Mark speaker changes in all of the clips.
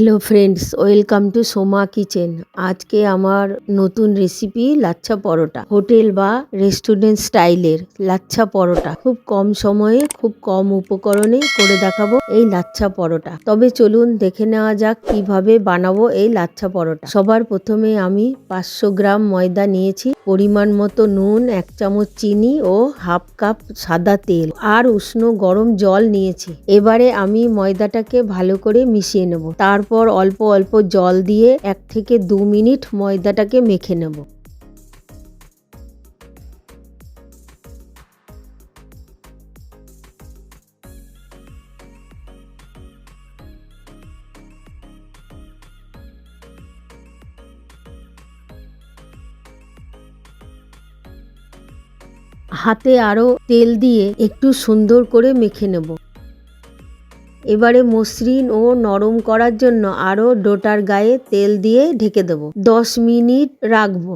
Speaker 1: Hello friends, welcome to Soma kitchen. আজকে আমার নতুন রেসিপি লাচ্ছা পরোটা, হোটেল বা রেস্টুরেন্ট স্টাইলের লাচ্ছা পরোটা। খুব কম সময়ে খুব কম উপকরণে করে দেখাবো এই লাচ্ছা পরোটা। তবে চলুন দেখে নেওয়া যাক কিভাবে বানাবো এই লাচ্ছা পরোটা। সবার প্রথমে আমি 500 গ্রাম ময়দা নিয়েছি, পরিমাণ মতো নুন, 1 চামচ চিনি ও হাফ কাপ সাদা তেল আর উষ্ণ গরম জল নিয়েছি। এবারে আমি ময়দাটাকে ভালো করে মিশিয়ে নেব। তারপর অল্প অল্প জল দিয়ে 1 থেকে 2 মিনিট ময়দাটাকে মেখে নেব। হাতে আরো তেল দিয়ে একটু সুন্দর করে মেখে নেব। এবারে মসৃণ ও নরম করার জন্য আরো ডোটার গায়ে তেল দিয়ে ঢেকে দেব। 10 মিনিট রাখবো।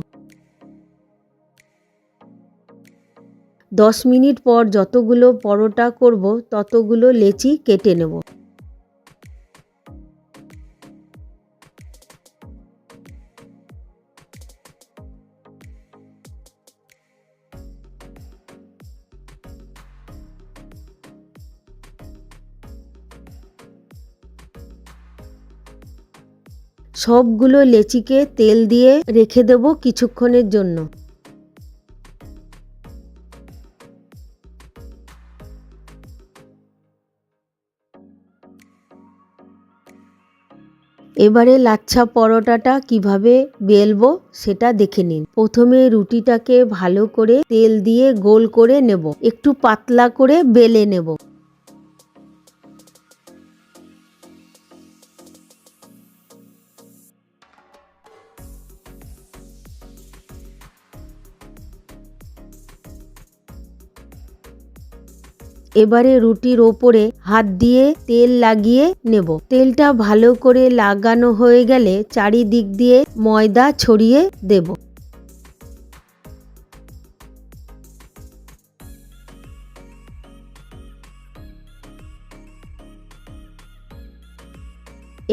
Speaker 1: 10 মিনিট পর যতগুলো পরোটা করব ততগুলো লেচি কেটে নেব। সবগুলো লেচিকে তেল দিয়ে রেখে দেব কিছুক্ষণের জন্য। এবারে লাচ্ছা পরোটাটা কিভাবে বেলবো সেটা দেখে নিন। প্রথমে রুটিটাকে ভালো করে তেল দিয়ে গোল করে নেব, একটু পাতলা করে বেলে নেব। এবারে রুটির ওপরে হাত দিয়ে তেল লাগিয়ে নেব। তেলটা ভালো করে লাগানো হয়ে গেলে চারিদিক দিয়ে ময়দা ছড়িয়ে দেব।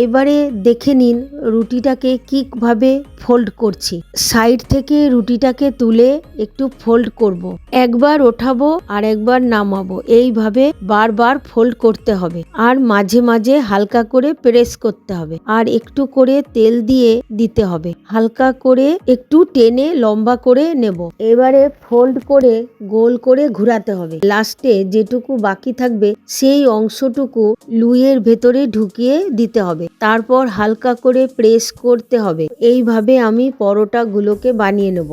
Speaker 1: এবারে দেখে নিন রুটিটাকে কিভাবে ফোল্ড করছি। সাইড থেকে রুটিটাকে তুলে একটু ফোল্ড করব। একবার ওঠাবো আর একবার নামাবো, এইভাবে বারবার ফোল্ড করতে হবে। আর মাঝে মাঝে হালকা করে প্রেস করতে হবে আর একটু করে তেল দিয়ে দিতে হবে। হালকা করে একটু টেনে লম্বা করে নেব। এবারে ফোল্ড করে গোল করে ঘোরাতে হবে। লাস্টে যেটুকু বাকি থাকবে সেই অংশটুকু লুইয়ের ভেতরে ঢুকিয়ে দিতে হবে। তারপর হালকা করে প্রেস করতে হবে। এইভাবে আমি পরোটাগুলোকে বানিয়ে নেব।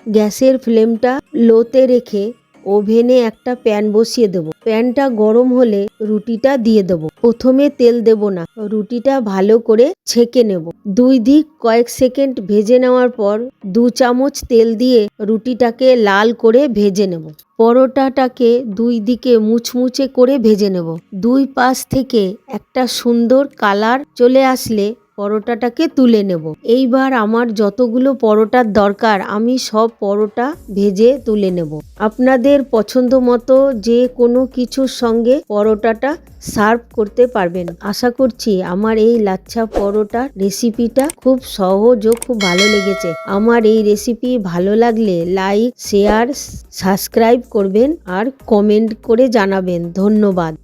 Speaker 1: গ্যাসের ফ্লেমটা লোতে রেখে ওভেনে একটা প্যান বসিয়ে দেব। প্যানটা গরম হলে রুটিটা দিয়ে দেব। প্রথমে তেল দেব না, রুটিটা ভালো করে ছেঁকে নেব। 2 দিক কয়েক সেকেন্ড ভেজে নেওয়ার পর 2 চামচ তেল দিয়ে রুটিটাকে লাল করে ভেজে নেব। পরোটাটাকে 2 দিকে মুচমুচে করে ভেজে নেব। 2 পাশ থেকে একটা সুন্দর কালার চলে আসলে পরোটাটাকে তুলে নেব। এইবার আমার যতগুলো পরোটার দরকার আমি সব পরোটা ভেজে তুলে নেব। আপনাদের পছন্দ মতো যে কোনো কিছুর সঙ্গে পরোটাটা সার্ভ করতে পারবেন। আশা করছি আমার এই লাচ্ছা পরোটার রেসিপিটা খুব সহজ ও খুব ভালো লেগেছে। আমার এই রেসিপি ভালো লাগলে লাইক, শেয়ার, সাবস্ক্রাইব করবেন আর কমেন্ট করে জানাবেন। ধন্যবাদ।